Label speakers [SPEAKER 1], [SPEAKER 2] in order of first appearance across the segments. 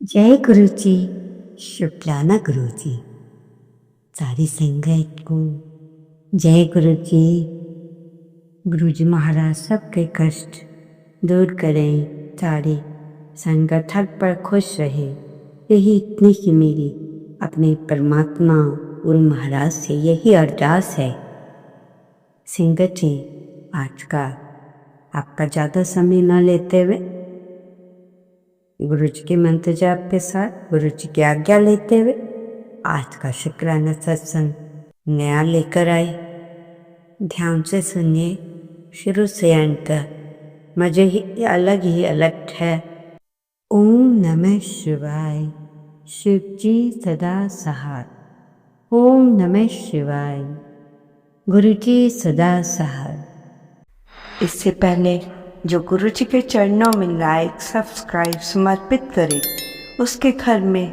[SPEAKER 1] जय गुरु जी। शुक्लाना गुरु जी। सारी संगत को जय गुरु जी। गुरु जी महाराज सबके कष्ट दूर करें, सारी संगत हर पर खुश रहे, यही इतनी ही मेरी अपने परमात्मा गुरु महाराज से यही अरदास है। संगत जी, आज का आपका ज़्यादा समय न लेते हुए गुरु जी के मंत्र जाप के साथ गुरु जी की आज्ञा लेते हुए आज का शुक्राना सत्संग नया लेकर आए। ध्यान से सुनिए, शुरू से अंत तक मजे ही अलग है। ओम नमः शिवाय। शिव जी सदा सहाय। ओम नमः शिवाय। गुरु जी सदा सहाय।
[SPEAKER 2] इससे पहले जो गुरु जी के चरणों में लाइक सब्सक्राइब समर्पित करे, उसके घर में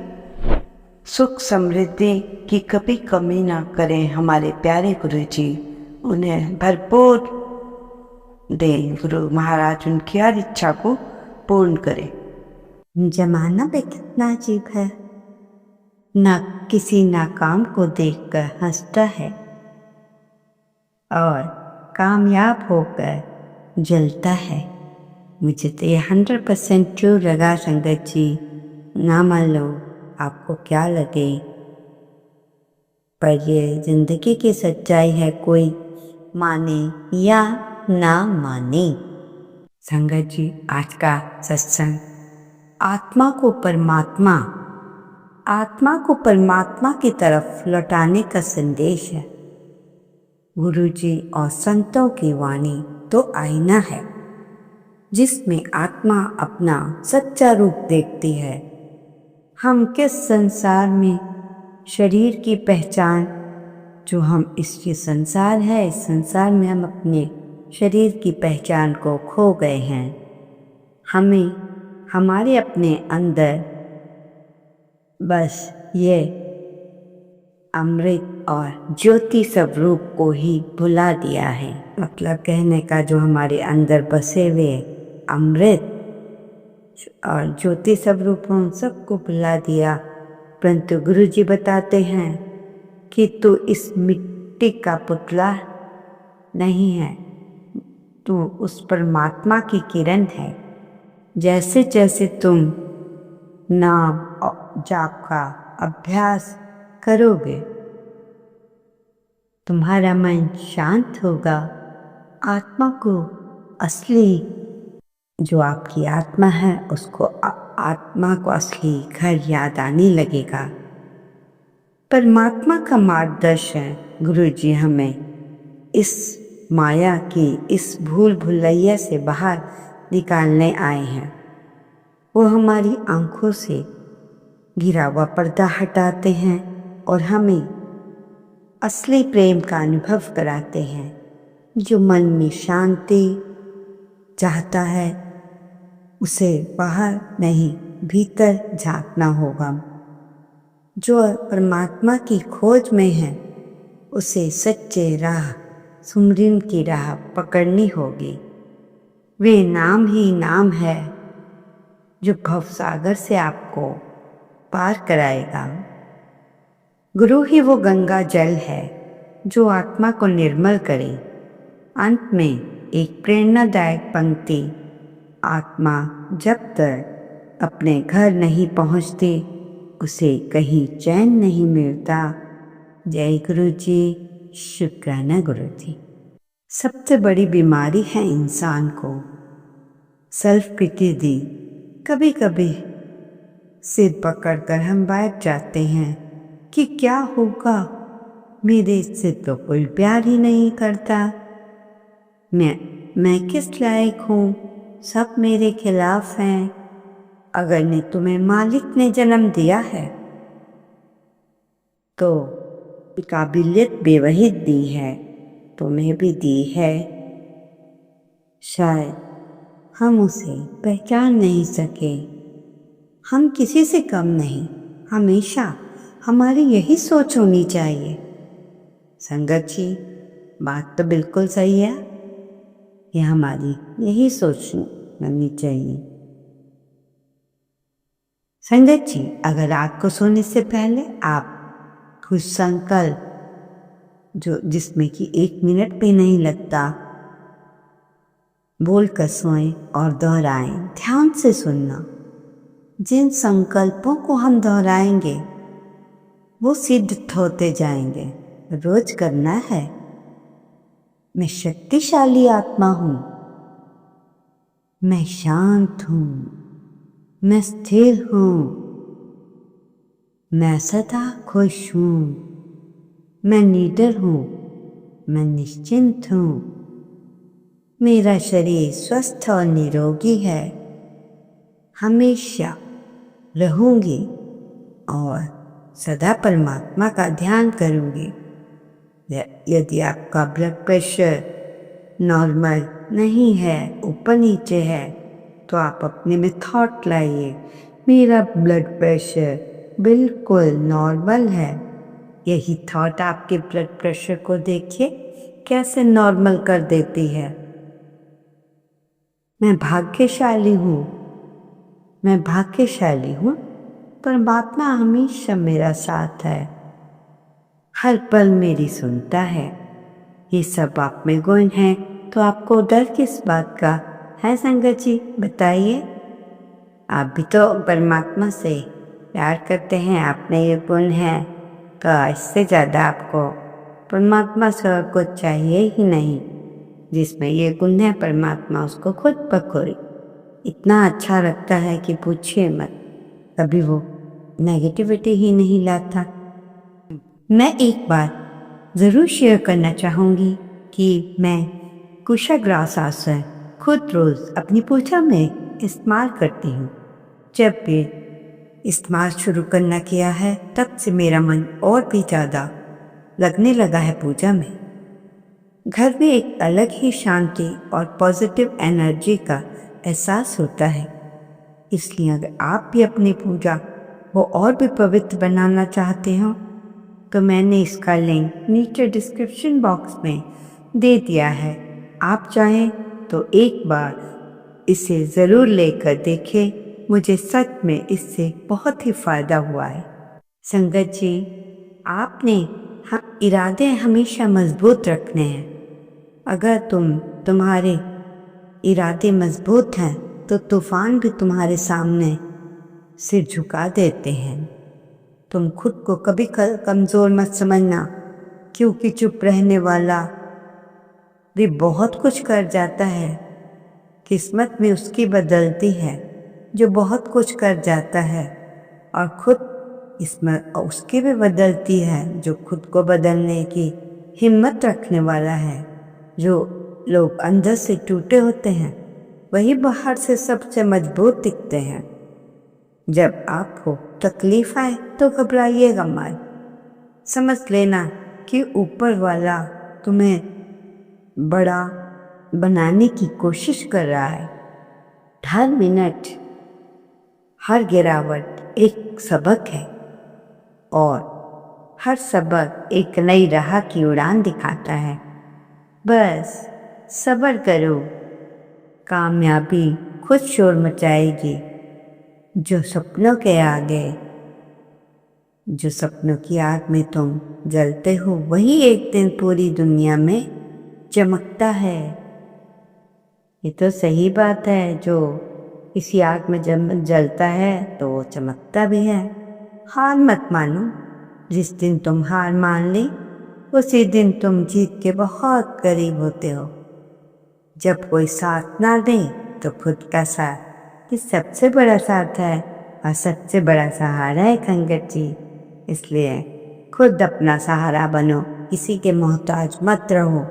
[SPEAKER 2] सुख समृद्धि की कभी कमी ना करें। हमारे प्यारे गुरु जी उन्हें भरपूर दें। गुरु महाराज उनकी हर इच्छा को पूर्ण करें।
[SPEAKER 1] जमाना पे कितना अजीब है, ना किसी नाकाम को देखकर हंसता है और कामयाब होकर जलता है। मुझे तो ये 100% ट्रू लगा संगत जी। ना मान लो आपको क्या लगे, पर ये जिंदगी की सच्चाई है, कोई माने या ना माने। संगत जी, आज का सत्संग आत्मा को परमात्मा की तरफ लौटाने का संदेश है। गुरु जी और संतों की वाणी तो आईना है जिसमें आत्मा अपना सच्चा रूप देखती है। हम किस संसार में शरीर की पहचान, जो हम इसके संसार है, इस संसार में हम अपने शरीर की पहचान को खो गए हैं। हमें हमारे अपने अंदर बस ये अमृत और ज्योति स्वरूप को ही भुला दिया है। मतलब कहने का, जो हमारे अंदर बसे हुए अमृत और ज्योति स्वरूप उन सबको भुला दिया। परंतु गुरु जी बताते हैं कि तू इस मिट्टी का पुतला नहीं है, तू उस परमात्मा की किरण है। जैसे जैसे तुम नाम और जाप का अभ्यास करोगे, तुम्हारा मन शांत होगा। आत्मा को असली, जो आपकी आत्मा है, उसको आत्मा को असली घर याद आने लगेगा। परमात्मा का मार्गदर्शन गुरु जी हमें इस माया की, इस भूल भुलैया से बाहर निकालने आए हैं। वो हमारी आंखों से गिरा हुआ पर्दा हटाते हैं और हमें असली प्रेम का अनुभव कराते हैं। जो मन में शांति चाहता है, उसे बाहर नहीं भीतर झांकना होगा। जो परमात्मा की खोज में है, उसे सच्चे राह, सुमरन की राह पकड़नी होगी। वे नाम ही नाम है जो भवसागर से आपको पार कराएगा। गुरु ही वो गंगा जल है जो आत्मा को निर्मल करे। अंत में एक प्रेरणादायक पंक्ति, आत्मा जब तक अपने घर नहीं पहुंचती, उसे कहीं चैन नहीं मिलता। जय गुरु जी। शुक्राना गुरु जी। सबसे बड़ी बीमारी है इंसान को सेल्फ पिटी दी। कभी कभी सिर पकड़कर हम बैठ जाते हैं कि क्या होगा, मेरे से तो कोई प्यार ही नहीं करता, मैं किस लायक हूँ, सब मेरे खिलाफ हैं। अगर ने तुम्हें मालिक ने जन्म दिया है तो काबिलियत बेवहिद दी है, तुम्हें भी दी है। शायद हम उसे पहचान नहीं सके। हम किसी से कम नहीं, हमेशा हमारी यही सोच होनी चाहिए। संगत जी, बात तो बिल्कुल सही है, ये हमारी यही सोच होनी चाहिए। संगत जी, अगर रात को सोने से पहले आप कुछ संकल्प जो जिसमें कि 1 मिनट भी नहीं लगता बोल कर सोएं और दोहराएं, ध्यान से सुनना। जिन संकल्पों को हम दोहराएंगे वो सिद्ध होते जाएंगे। रोज करना है। मैं शक्तिशाली आत्मा हूं, मैं शांत हूं, मैं स्थिर हूं, मैं सदा खुश हूं, मैं निडर हूं, मैं निश्चिंत हूं, मेरा शरीर स्वस्थ और निरोगी है, हमेशा रहूंगी और सदा परमात्मा का ध्यान करूंगी। यदि आपका ब्लड प्रेशर नॉर्मल नहीं है, ऊपर नीचे है, तो आप अपने में थॉट लाइए, मेरा ब्लड प्रेशर बिल्कुल नॉर्मल है। यही थॉट आपके ब्लड प्रेशर को देखिए कैसे नॉर्मल कर देती है। मैं भाग्यशाली हूँ, मैं भाग्यशाली हूँ, परमात्मा हमेशा मेरा साथ है, हर पल मेरी सुनता है। ये सब आप में गुण हैं, तो आपको डर किस बात का है संगत जी, बताइए। आप भी तो परमात्मा से प्यार करते हैं, आप में ये गुण है, तो इससे ज़्यादा आपको परमात्मा से और कुछ चाहिए ही नहीं। जिसमें ये गुण है परमात्मा उसको खुद पकड़े, इतना अच्छा लगता है कि पूछिए मत। कभी वो नेगेटिविटी ही नहीं लाता। मैं एक बात ज़रूर शेयर करना चाहूँगी कि मैं कुशाग्रास आसन खुद रोज़ अपनी पूजा में इस्तेमाल करती हूँ। जब भी इस्तेमाल शुरू करना किया है तब से मेरा मन और भी ज़्यादा लगने लगा है पूजा में। घर में एक अलग ही शांति और पॉजिटिव एनर्जी का एहसास होता है। इसलिए अगर आप भी अपनी पूजा को और भी पवित्र बनाना चाहते हो तो मैंने इसका लिंक नीचे डिस्क्रिप्शन बॉक्स में दे दिया है। आप चाहें तो एक बार इसे ज़रूर लेकर देखें। मुझे सच में इससे बहुत ही फ़ायदा हुआ है। संगत जी, आपने हम इरादे हमेशा मजबूत रखने हैं। अगर तुम्हारे इरादे मजबूत हैं तो तूफान भी तुम्हारे सामने सिर झुका देते हैं। तुम खुद को कभी कमज़ोर मत समझना, क्योंकि चुप रहने वाला भी बहुत कुछ कर जाता है। किस्मत में उसकी बदलती है जो बहुत कुछ कर जाता है, और खुद इसमें उसकी भी बदलती है जो खुद को बदलने की हिम्मत रखने वाला है। जो लोग अंदर से टूटे होते हैं वही बाहर से सबसे मजबूत दिखते हैं। जब आपको तकलीफ आए तो घबराइएगा मत। समझ लेना कि ऊपर वाला तुम्हें बड़ा बनाने की कोशिश कर रहा है। हर मिनट, हर गिरावट एक सबक है, और हर सबक एक नई राह की उड़ान दिखाता है। बस सब्र करो, कामयाबी खुद शोर मचाएगी। जो सपनों के आगे, जो सपनों की आग में तुम जलते हो वही एक दिन पूरी दुनिया में चमकता है। ये तो सही बात है, जो किसी आग में जलता है तो वो चमकता भी है। हार मत मानो। जिस दिन तुम हार मान ली उसी दिन तुम जीत के बहुत करीब होते हो। जब कोई साथ ना दे तो खुद का साथ ये सबसे बड़ा साथ है और सबसे बड़ा सहारा है संगत जी। इसलिए खुद अपना सहारा बनो, किसी के मोहताज मत रहो।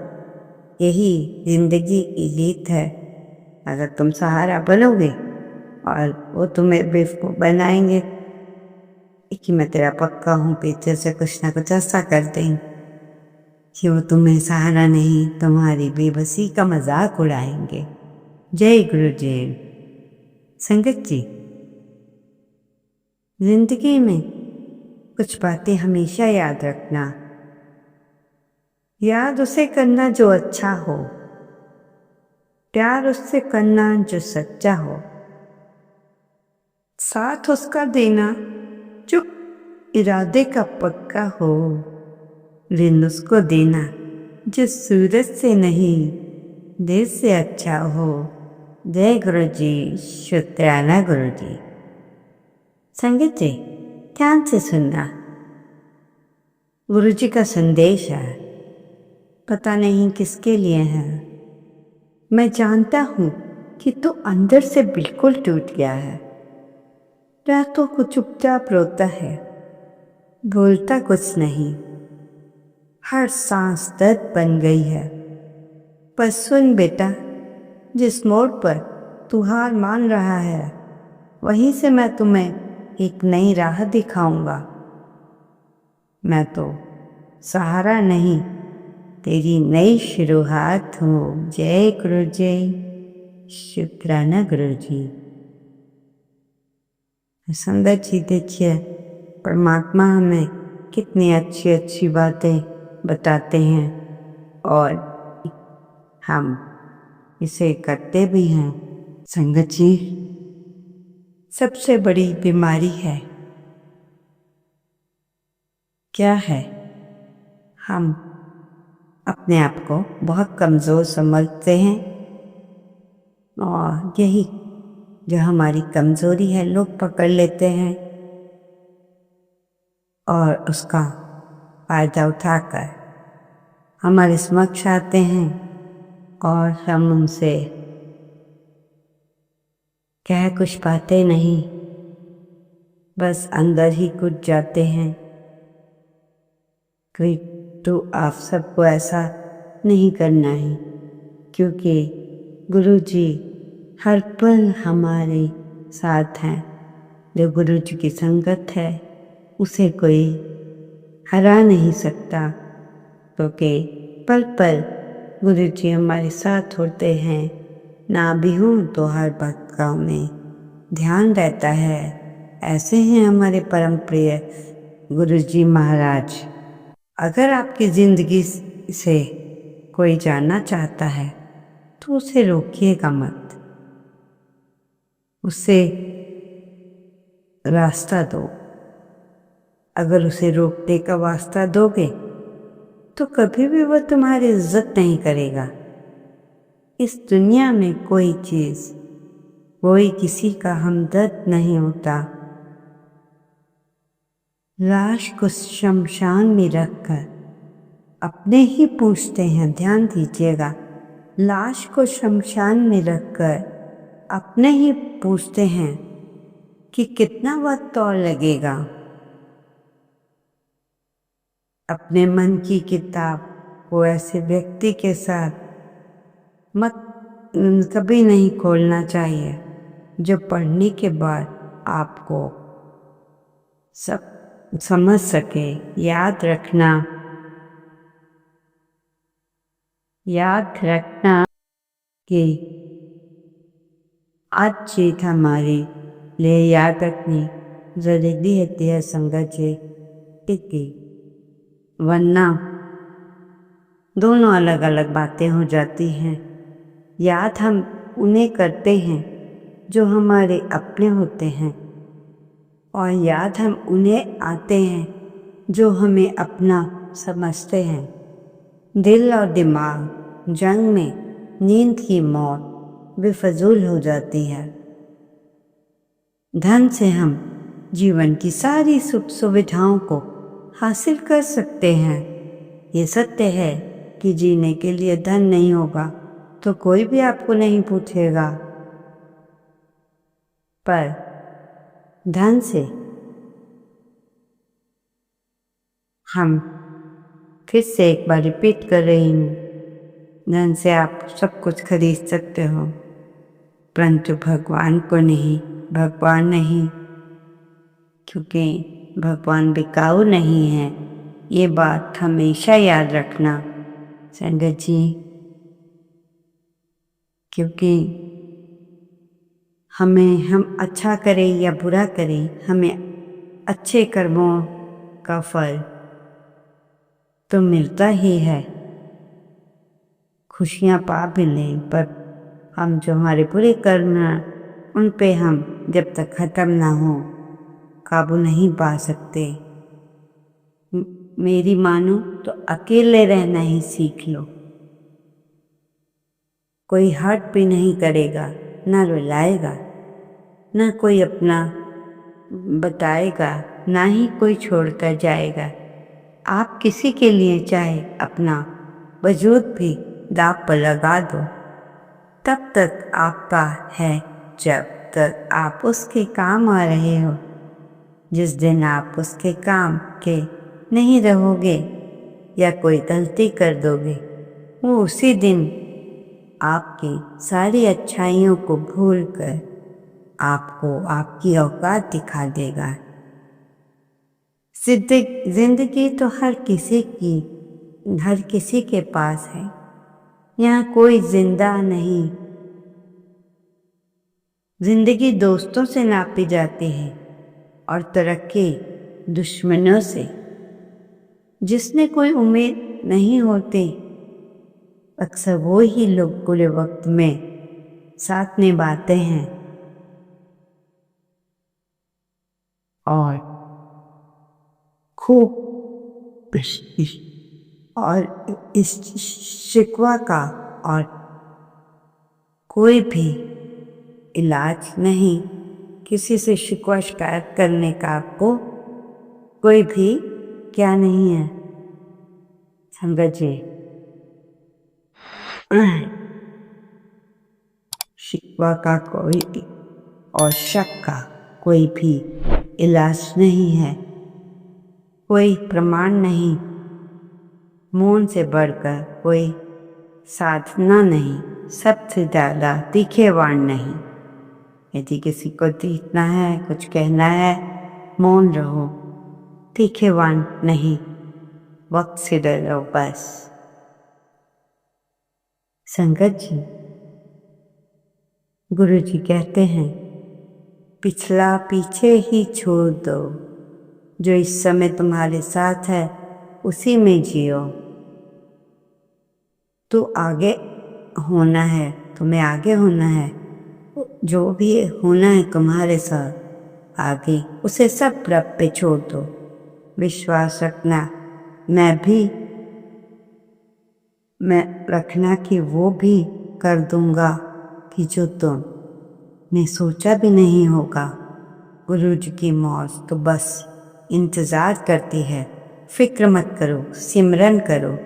[SPEAKER 1] यही जिंदगी की जीत है। अगर तुम सहारा बनोगे और वो तुम्हें बेवकूफ़ बनाएंगे कि मैं तेरा पक्का हूँ, पीछे से कुछ ना कुछ ऐसा कर देंगे कि वो तुम्हें सहारा नहीं, तुम्हारी बेबसी का मजाक उड़ाएंगे। जय गुरुदेव। संगत जी, जिंदगी में कुछ बातें हमेशा याद रखना। याद उसे करना जो अच्छा हो, प्यार उससे करना जो सच्चा हो, साथ उसका देना जो इरादे का पक्का हो, ऋण उसको देना जो सूरज से नहीं दिल से अच्छा हो। जय गुरु जी, शुक्राना गुरु जी। संगत जी, ध्यान से सुनना, गुरु जी का संदेश है, पता नहीं किसके लिए है। मैं जानता हूं कि तू अंदर से बिल्कुल टूट गया है। रातों को चुपचाप रोता है, बोलता कुछ नहीं, हर सांस दर्द बन गई है। पर सुन बेटा, जिस मोड़ पर तू हार मान रहा है, वहीं से मैं तुम्हें एक नई राह दिखाऊंगा। मैं तो सहारा नहीं, तेरी नई शुरुआत हूँ। जय गुरु जी, शुक्राना गुरु जी। संगत जी, देखिए परमात्मा हमें कितनी अच्छी अच्छी बातें बताते हैं और हम इसे करते भी हैं। संगत जी, सबसे बड़ी बीमारी है क्या है? हम अपने आप को बहुत कमज़ोर समझते हैं और यही जो हमारी कमज़ोरी है लोग पकड़ लेते हैं और उसका फ़ायदा उठाकर हमारे समक्ष आते हैं और हम उनसे कह कुछ पाते नहीं, बस अंदर ही कूद जाते हैं कि तो आप सबको ऐसा नहीं करना है, क्योंकि गुरु जी हर पल हमारे साथ हैं। जो गुरु जी की संगत है उसे कोई हरा नहीं सकता, क्योंकि पल पल गुरु जी हमारे साथ होते हैं। ना भी हूँ तो हर भक्त का में ध्यान रहता है। ऐसे हैं हमारे परम प्रिय गुरु जी महाराज। अगर आपकी जिंदगी से कोई जानना चाहता है तो उसे रोकिएगा मत, उससे रास्ता दो। अगर उसे रोकने का वास्ता दोगे तो कभी भी वह तुम्हारी इज्जत नहीं करेगा। इस दुनिया में कोई चीज, कोई किसी का हमदर्द नहीं होता। लाश को शमशान में रखकर अपने ही पूछते हैं, ध्यान दीजिएगा, लाश को शमशान में रखकर अपने ही पूछते हैं कि कितना वक्त और लगेगा। अपने मन की किताब को ऐसे व्यक्ति के साथ मत कभी नहीं खोलना चाहिए जो पढ़ने के बाद आपको सब समझ सके। याद रखना कि आज चीज हमारी लिए याद रखनी जरूरी होती है संगत जी, की वरना दोनों अलग अलग बातें हो जाती हैं। याद हम उन्हें करते हैं जो हमारे अपने होते हैं और याद हम उन्हें आते हैं जो हमें अपना समझते हैं। दिल और दिमाग जंग में नींद की मौत बेफजूल हो जाती है। धन से हम जीवन की सारी सुख सुविधाओं को हासिल कर सकते हैं। ये सत्य है कि जीने के लिए धन नहीं होगा तो कोई भी आपको नहीं पूछेगा, पर धन से हम फिर से एक बार रिपीट कर रही हूँ, धन से आप सब कुछ खरीद सकते हो, परंतु भगवान को नहीं, भगवान नहीं, क्योंकि भगवान बिकाऊ नहीं है। ये बात हमेशा याद रखना संगत जी, क्योंकि हम अच्छा करें या बुरा करें, हमें अच्छे कर्मों का फल तो मिलता ही है। खुशियाँ पा भी लें, पर हम जो हमारे बुरे कर्म हैं उन पे हम जब तक ख़त्म ना हो काबू नहीं पा सकते। मेरी मानो तो अकेले रहना ही सीख लो। कोई हर्ट भी नहीं करेगा, ना रुलाएगा, ना कोई अपना बताएगा, ना ही कोई छोड़कर जाएगा। आप किसी के लिए चाहे अपना वजूद भी दांव पर लगा दो, तब तक आपका है जब तक आप उसके काम आ रहे हो। जिस दिन आप उसके काम के नहीं रहोगे या कोई गलती कर दोगे, वो उसी दिन आपकी सारी अच्छाइयों को भूलकर आपको आपकी औकात दिखा देगा। जिंदगी तो हर किसी के पास है। यहाँ कोई जिंदा नहीं। जिंदगी दोस्तों से नापी जाती है और तरक्की दुश्मनों से। जिसने कोई उम्मीद नहीं होती, अक्सर वो ही लोग बुरे वक्त में साथ निभाते हैं। और खूब इस शिकवा का और कोई भी इलाज नहीं। किसी से शिकवा शिकायत करने का आपको कोई भी क्या नहीं है। संगत जी, शिकवा का कोई और शक का कोई भी इलाज नहीं है, कोई प्रमाण नहीं, मौन से बढ़कर कोई साधना नहीं, सबसे ज़्यादा तीखेवान नहीं। यदि किसी को जीतना है, कुछ कहना है, मौन रहो, तीखेवान नहीं, वक्त से डरो बस। संगत जी, गुरु जी कहते हैं, पिछला पीछे ही छोड़ दो, जो इस समय तुम्हारे साथ है उसी में जियो। तो आगे होना है, तुम्हें आगे होना है, जो भी होना है तुम्हारे साथ आगे, उसे सब रब पे छोड़ दो। विश्वास रखना, मैं रखना कि वो भी कर दूंगा कि जो तुमने सोचा भी नहीं होगा। गुरु जी की मौत तो बस इंतज़ार करती है। फिक्र मत करो, सिमरन करो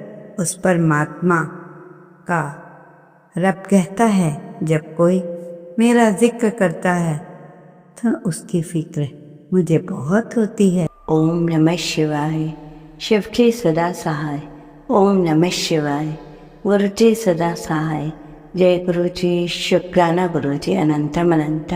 [SPEAKER 1] उस परमात्मा का। रब कहता है, जब कोई मेरा जिक्र करता है तो उसकी फिक्र मुझे बहुत होती है।
[SPEAKER 2] ओम नमः शिवाय। शिव के सदा सहाय। ओम नमः शिवाय। गुरु जी सदा सहाय। जय गुरु जी। शुक्राना गुरु जी। अनंतम अनंत